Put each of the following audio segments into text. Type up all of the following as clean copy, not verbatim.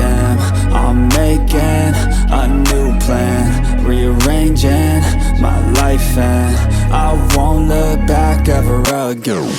am. I'm making a new plan, rearranging my life, and I won't look back ever again.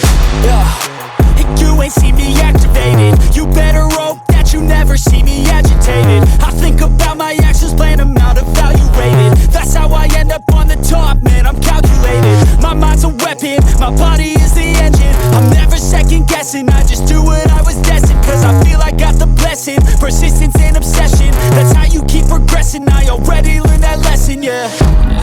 You ain't see me activated. You better hope that you never see me agitated. I think about my actions, plan them out, evaluated. That's how I end up on the top, man, I'm calculated. My mind's a weapon, my body is the engine. I'm never second guessing, I just do what I was destined. Cause I feel I got the blessing, persistence and obsession. That's how you keep progressing, I already learned that lesson, yeah.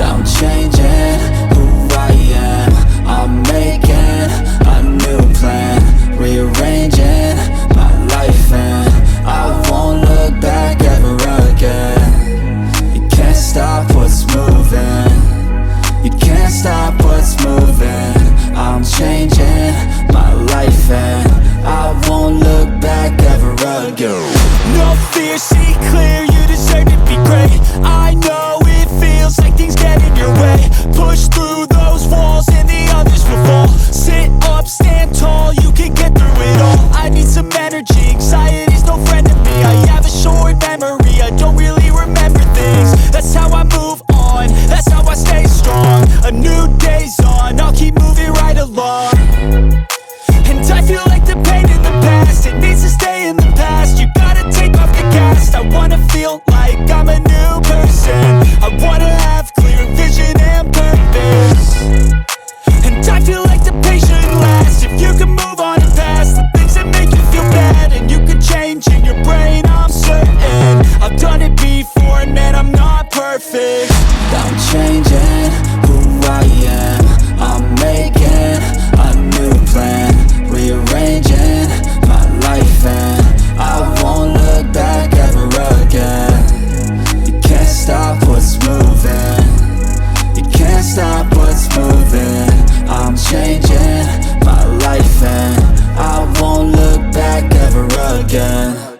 I'm changing who I am. I'm making a new plan, rearranging my life, and I won't look back ever again. You can't stop what's moving. You can't stop what's moving. I'm changing my life, and I won't look back ever again. No fear, see clear, you deserve to be great. I know it feels like things get in your way. Push through those walls and the others will fall. Sit up, stand tall, you can get through it all. I need some energy, anxiety's no friend to me. I have a short memory, I don't really remember things. That's how I move on, that's how I stay strong. A new day's on, I'll keep moving right along. And I feel like the pain in the past, it needs to stay in the past. You gotta take off the cast. I wanna feel like I'm a new person. I wanna have clear vision and purpose. And I feel like the pain shouldn't last. If you can move on and past the things that make you feel bad, and you can change in your brain, I'm certain. I've done it before, and man, I'm not perfect. I'm changing who I am. I'm making a new plan, rearranging my life, and I won't look back ever again. You can't stop what's moving. You can't stop what's moving. I'm changing my life, and I won't look back ever again.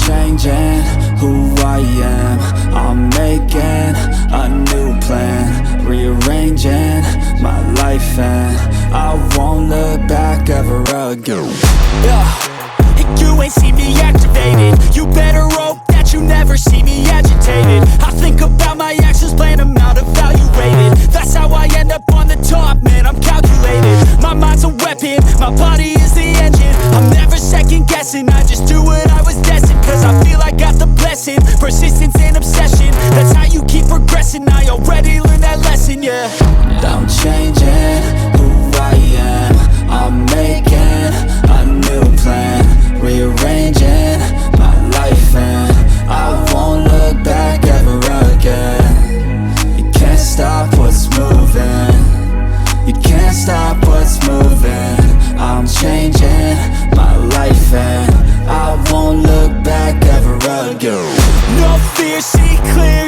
Changing who I am. I'm making a new plan, rearranging my life, and I won't look back ever again. You ain't see me activated. You better hope that you never see me agitated. I think about my actions, plan them out, evaluated. That's how I end up on the top, man, I'm calculated. My mind's a weapon, my body is the engine. I'm never second guessing, I just do what I was destined. Cause I feel I got the blessing, persistence and obsession. That's how you keep progressing, I already learned that lesson, yeah. I'm changing who I am. I'm making a new plan, rearranging my life, and I won't look back ever again. You can't stop what's moving. You can't stop what's moving. I'm changing my life, and I won't look back ever again. No fear, see clear,